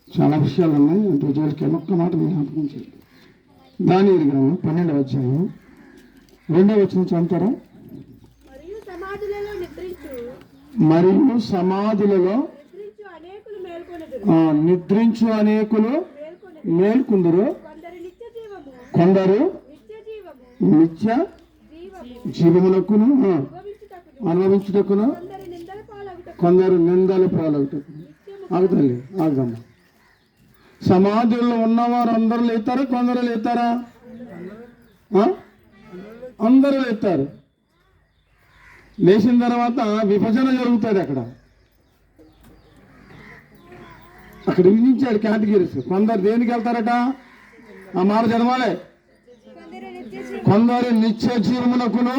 చాలా విషయాలు ఉన్నాయి. అంటే జోలికి ఒక్క మాట జ్ఞాపకం చేయండి. దానియేలు గ్రంథం 12వ అధ్యాయం 2వ వచనం చదువుతారా? మరియు సమాధులలో నిద్రించు అనేకులు మేల్కొందురు, కొందరు నిత్య జీవమునకును అనుభవించుటకును, కొందరు నిందలు పాలగుటకును. ఆగుతల్లి ఆగమ్మా. సమాధుల్లో ఉన్నవారు అందరూ లేతారా? కొందరు లేతారా? అందరూ లేతారు. లేచిన తర్వాత విభజన జరుగుతుంది. అక్కడ విధించాడు కేటగిరీస్. కొందరు దేనికి వెళ్తారట? ఆ మాట చదవాలి. కొందరు నిత్య జీవమునకును,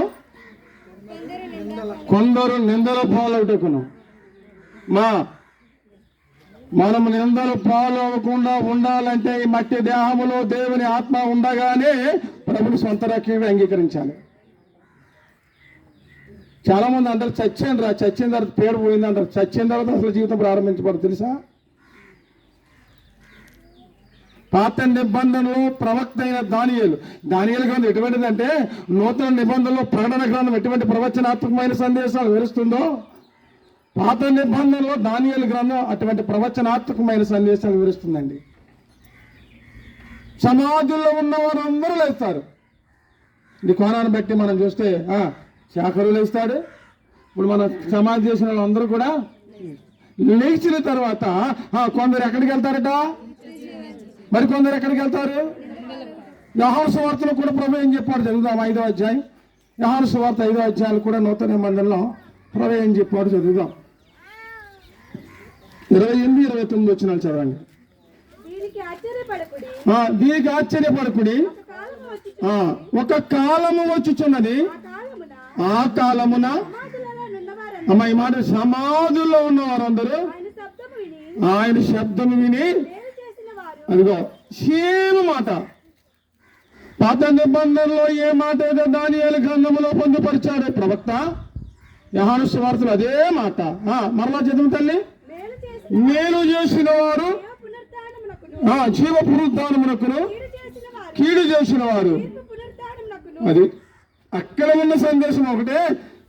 కొందరు నిందల పాలవుటకును. మనం నిందలు పాలవకుండా ఉండాలంటే ఈ మట్టి దేహములో దేవుని ఆత్మ ఉండగానే ప్రభుని సొంత రక్షణగా అంగీకరించాలి. చాలా మంది అంటారు చచ్చిన తర్వాత పేరు పోయింది అంటారు. చచ్చిన తర్వాత అసలు జీవితం ప్రారంభించబడదు తెలుసా? పాత నిబంధనలో ప్రవక్త అయిన దానియేలు గ్రంథం ఎటువంటిదంటే, నూతన నిబంధనలో ప్రకటన గ్రంథం ఎటువంటి ప్రవచనాత్మకమైన సందేశాలు వివరిస్తుందో, పాత నిబంధనలో దానియేలు గ్రంథం అటువంటి ప్రవచనాత్మకమైన సందేశాలు వివరిస్తుందండి. సమాజంలో ఉన్నవారు అందరూ లేస్తారు. ఈ కోణాన్ని బట్టి మనం చూస్తే శాఖరు లేస్తాడు. ఇప్పుడు మన సమాధి చేసిన వాళ్ళందరూ కూడా లేచిన తర్వాత కొందరు ఎక్కడికి వెళ్తారట? మరి కొందరు ఎక్కడికి వెళ్తారు? యోహాను సువార్తలో కూడా ప్రభు ఏం చెప్పాడు చదువుదాం. 5వ అధ్యాయం యోహాను సువార్త 5వ అధ్యాయాలు కూడా నూతన నిబంధనలో ప్రభు ఏం చెప్పాడు చదువుదాం. 28-29 వచనాలు చదవండి. దీనికి ఆశ్చర్యపడకుడి, ఒక కాలము వచ్చుచున్నది, ఆ కాలమున ఈ మాట సమాధుల్లో ఉన్న వారందరూ ఆయన శబ్దము విని, అదిగో సేమ్ మాట పాత నిబంధనలో ఏ మాట అయితే దానియేలు గ్రంథములో పొందుపరిచాడు ప్రవక్త యోహాను సువార్తలో అదే మాట మరలా చదువు తల్లి. మేలు చేసిన వారు జీవ పునరుద్ధానమునకును, కీడు చేసిన వారు. అది అక్కడ ఉన్న సందేశం ఒకటే,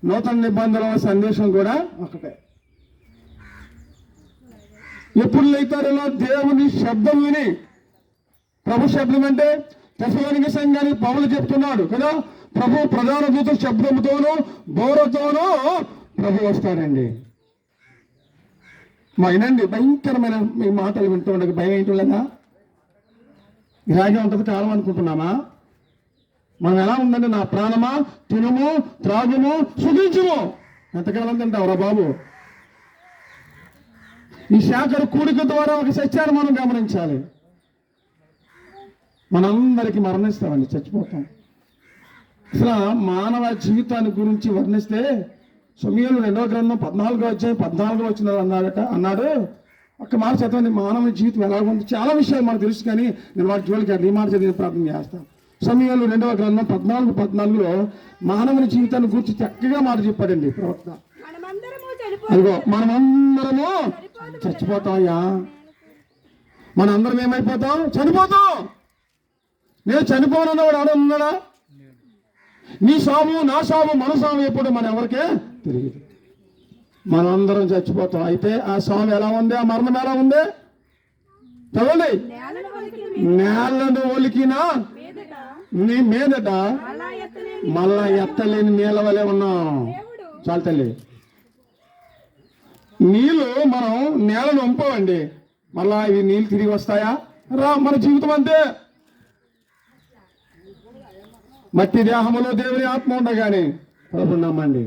నూతన నిబంధనల సందేశం కూడా ఒకటే. ఎప్పుడు లేతారో దేవుని శబ్దం విని. ప్రభు శబ్దం అంటే తెస్సలోనిక సంఘానికి పౌలు చెప్తున్నాడు కదా, ప్రభు ప్రధాన దూత శబ్దంతోనూ బోరతోనూ ప్రభు వస్తాడండి. వినండి, భయంకరమైన మీ మాటలు వింటూ ఉండక భయం ఏంటో లేదా? ఇలాగే ఉంటుంది కాలం అనుకుంటున్నామా? మనం ఎలా ఉందండి, నా ప్రాణమా తినుము త్రాగుము సుఖించుము. ఎంతకాలం తింటావురా బాబు? ఈ శాఖల కూడిక ద్వారా ఒక సత్యాన్ని మనం గమనించాలి. మనందరికీ మరణిస్తామండి, చచ్చిపోతాం. అసలు మానవ జీవితాన్ని గురించి వర్ణిస్తే సమూయేలు 2వ గ్రంథం 14వ అధ్యాయం 14వ వచనం అన్నాడు. ఒక్క మాట చదవండి. మానవ జీవితం ఎలాగుంది? చాలా విషయాలు మనకు తెలుసు, కానీ నేను వాటి జోలికి ఈ మాట చదివి ప్రార్థన చేస్తాను. సమూయేలు 2వ గ్రంథం 14:14లో మానవుని జీవితాన్ని గురించి చక్కగా మాట చెప్పాడండి ప్రవక్త. అదిగో మనమందరము చచ్చిపోతామయ్యా. మనందరం ఏమైపోతాం? చనిపోతాం. నేను చనిపోనన్నవాడు ఆడ ఉన్నాడా? నీ సాము నా సాము మన సాము ఎప్పుడు మన ఎవరికే తెలియదు. మనందరం చచ్చిపోతాం. అయితే ఆ సాము ఎలా ఉంది? ఆ మరణం ఎలా ఉంది? చదవండి. నేలను ఒలికినా నీ మీదట మళ్ళా ఎత్తలేని నీళ్ళ వలె ఉన్నాం. చాలు తల్లి. నీళ్ళు మనం నేలను వంపవండి, మళ్ళా ఇవి నీళ్ళు తిరిగి వస్తాయా? మన జీవితం అంతే. మట్టి దేహములో దేవుని ఆత్మ ఉండగానే ప్రభు నమ్మండి.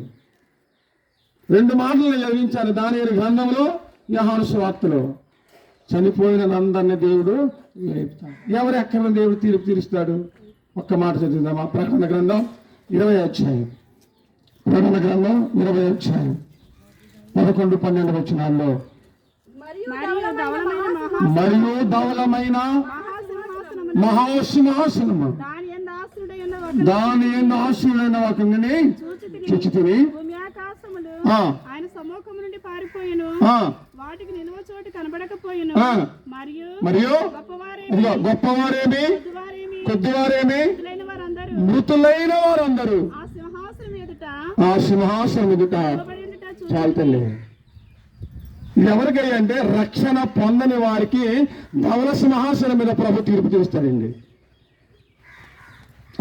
2 మాటలను చదివించాను దానియేలు గ్రంథంలో యోహాను సువార్తలో. చనిపోయిన అందరినీ దేవుడు లేపుతాడు. ఎవరు ఎక్కడ దేవుడు తీర్పు తీరుస్తాడు? ఒక్క మాట చదివిందామా? ప్రకటన గ్రంథం 20వ అధ్యాయం. ప్రకటన గ్రంథం 20వ అధ్యాయం 11-12 వచనాల్లో, మరియు ధవలమైన మహాసింహాసనము దాని ఎందు ఆశీనుడైన ఒకరిని చూచితిని. ఆయన సముఖం నుండి పారిపోయిను, వాటికి నిలువ చోటు కనబడ కొనకపోయిను ఆ, మరియు మరియు ఇదిగో గొప్పవారేమి కొద్దివారేమి మృతులైన వారందరూ ఆ సింహాసనం ఎదుట ఆ సింహాసనం ఎదుట నిలబడియుండుట చూచి చాలు తల్లి. ఇది ఎవరికి అంటే రక్షణ పొందని వారికి ధవల సింహాసనం మీద ప్రభు తీర్పు తీరుస్తాడండి.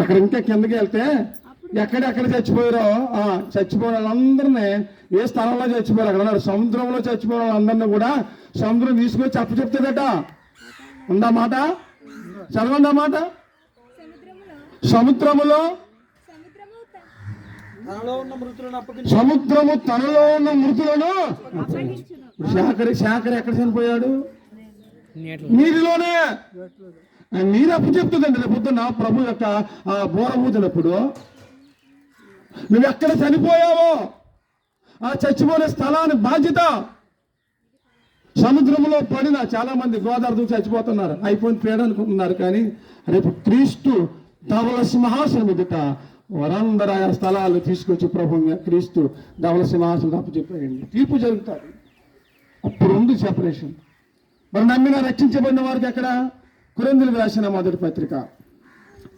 అక్కడ ఇంకా కిందకి వెళ్తే ఎక్కడెక్కడ చచ్చిపోయారో ఆ చచ్చిపోయిన వాళ్ళందరినీ ఏ స్థలంలో చచ్చిపోయారు అక్కడ ఉన్నారు. సముద్రంలో చచ్చిపోయిన వాళ్ళందరినీ కూడా సముద్రం తీసుకొచ్చి చెప్తుందట. ఉందా మాట? చదవండి ఆ మాట. సముద్రము తనలో ఉన్న మృతులను శాఖరి ఎక్కడ చనిపోయాడు? నీటిలోనే. నీరు అప్పు చెప్తుందండి రేపు పొద్దున్న ప్రభు యొక్క ఆ బోర ఊదినప్పుడు నువ్వు ఎక్కడ చనిపోయావో ఆ చచ్చిపోయే స్థలాన్ని బాధ్యత. సముద్రంలో పడిన చాలా మంది గోదావరి చచ్చిపోతున్నారు, అయిపోయిన పేడ అనుకుంటున్నారు. కానీ రేపు క్రీస్తు ధవల సింహాసనం ఎదుట వారందరూ ఆయా స్థలాలు తీసుకొచ్చి ప్రభు క్రీస్తు ధవల సింహాసనం అప్పు చెప్పాడండి. తీర్పు జరుగుతాడు. అప్పుడు ఉంది సెపరేషన్. మరి నమ్మిన రక్షించబడిన వారికి ఎక్కడ? కొరింథీయులకు రాసిన మొదటి పత్రిక,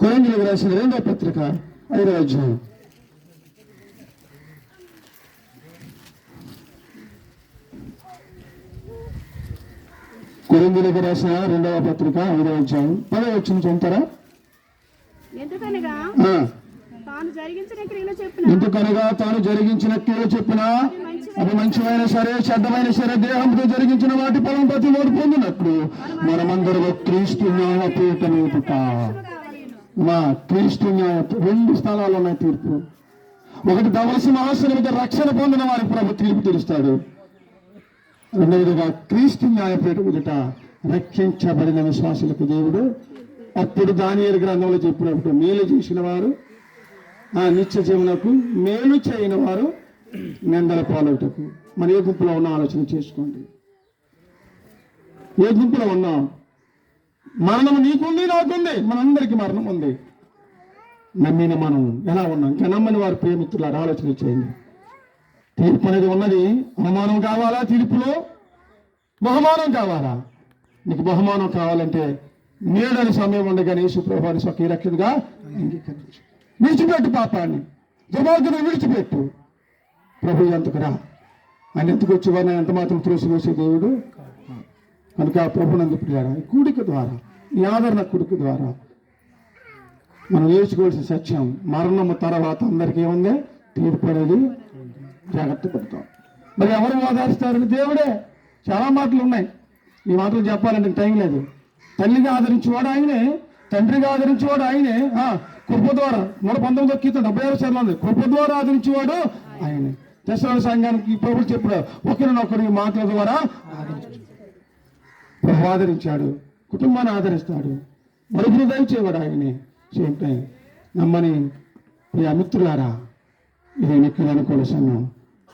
కొరింథీయులకు రాసిన 2వ పత్రిక 5వ అధ్యాయం. కొరింథీయులకు రాసిన 2వ పత్రిక 5వ అధ్యాయం 10వ వచనం చదువుతారా? ఎందుకనగా తాను జరిగించిన క్రియలు చెప్పిన అది మంచివైన సరే చెడ్డమైన సరే దేహంతో జరిగించిన వాటి ఫలం ప్రతి వాడు పొందినట్లు మనమందరూ క్రీస్తు న్యాయపీఠం ఎదుట. మా క్రీస్తు న్యాయపీఠం 2 స్థలాలు ఉన్నాయి తీర్పు. ఒకటి ధవల సింహాసనం మీద రక్షణ పొందిన వారికి ప్రభు తీర్పు తీరుస్తాడు. రెండవదిగా క్రీస్తు న్యాయపీఠం ఎదుట రక్షించబడిన విశ్వాసులకు దేవుడు అప్పుడు దానియేలు గ్రంథంలో చెప్పినప్పుడు మేలు చేసిన వారు ఆ నిత్య జీవనకు, మేలు చేయని వారు నిందల పాలవుటకు. మన ఏ గుంపులో ఉన్న ఆలోచన చేసుకోండి. ఏ గుంపులో ఉన్నాం? మరణం నీకుంది, నాకుంది, మనందరికీ మరణం ఉంది. నమ్మిన మనం ఎలా ఉన్నాం? ఇంకా నమ్మని వారు ప్రియమిత్రులారా ఆలోచన చేయండి. తీర్పు అనేది ఉన్నది. అవమానం కావాలా? తీర్పులో బహుమానం కావాలా? నీకు బహుమానం కావాలంటే నేడని సమయం ఉండగానే యేసు ప్రభువుని స్వకీయ రక్షకుడిగా అంగీకరించు. విడిచిపెట్టు పాపాన్ని, దుర్మార్గుని విడిచిపెట్టు. ప్రభు ఎంతకు రా. ఆయన ఎందుకు వచ్చేవారిని ఎంత మాత్రం త్రోసివేసే దేవుడు కనుక ప్రభునందు ప్రియారా ఈ కూడిక ద్వారా, ఈ ఆదరణ కూడిక ద్వారా మనం నేర్చుకోవాల్సిన సత్యం మరణము తర్వాత అందరికీ ఏముంది? తీర్పు అనేది. జాగ్రత్త పడతాం. మరి ఎవరు ఆదరిస్తారని? దేవుడే. చాలా మాటలు ఉన్నాయి. ఈ మాటలు చెప్పాలంటే టైం లేదు. తల్లిగా ఆదరించేవాడు ఆయనే, తండ్రిగా ఆదరించేవాడు ఆయనే. కృప ద్వారా 119వ కీర్తన 76 సార్లు ఉంది. కృప ద్వారా ఆదరించేవాడు ఆయనే. తెస్సలోనిక సంఘానికి ప్రభువు చెప్పాడు, ఒకరినొకరు ఈ మాటల ద్వారా ప్రభు ఆదరించాడు, కుటుంబాన్ని ఆదరిస్తాడు, మరుగులు దయచేవాడు ఆయనే. సేమ్ టైం నమ్మని ఈ మిత్రులారా, ఇది నిక్కులు అనుకోని సంఘం.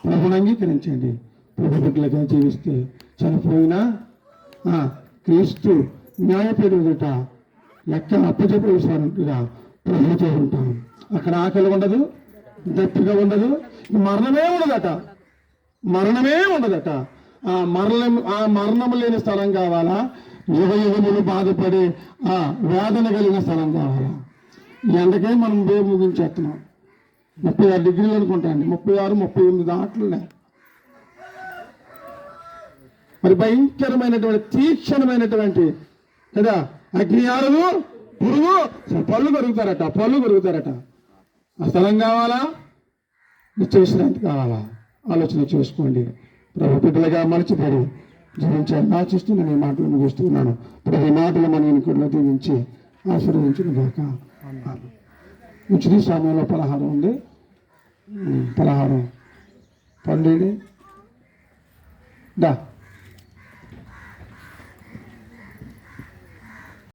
ప్రభుని అంగీకరించండి. ప్రభు బిడ్డలుగా జీవిస్తే చనిపోయినా క్రీస్తు న్యాయపీఠం ఎదుట లెక్క అప్పచెప్పే విషయాలుగా ప్రభుతో ఉంటాం. అక్కడ ఆకలి ఉండదు, దప్పిగా ఉండదు, మరణమే ఉండదట. మరణమే ఉండదట. ఆ మరణం లేని స్థలం కావాలా? యుగములు బాధపడే ఆ వేదన కలిగిన స్థలం కావాలా? ఎండకే మనం ముగించేస్తున్నాం. 36 డిగ్రీలు అనుకుంటాండి, 36, 38 దాంట్లోనే. మరి భయంకరమైనటువంటి తీక్షణమైనటువంటి కదా అగ్ని ఆరదు, పురుగు, పళ్ళు కరుగుతారట. ఆ స్థలం కావాలా? నిత్య విశ్రాంతి కావాలా? ఆలోచన చేసుకోండి. ప్రభు బిడ్డలుగా మలచిపడి జీవించాలని ఆశిస్తూ నేను ఈ మాటలు ముగిస్తున్నాను. ప్రతి మాటలు మన ఎన్నికల్లో దీవించి ఆశీర్వదించిన దాకా ఉచిత సమయంలో పలహారం ఉంది. పలహారం పండుగ దా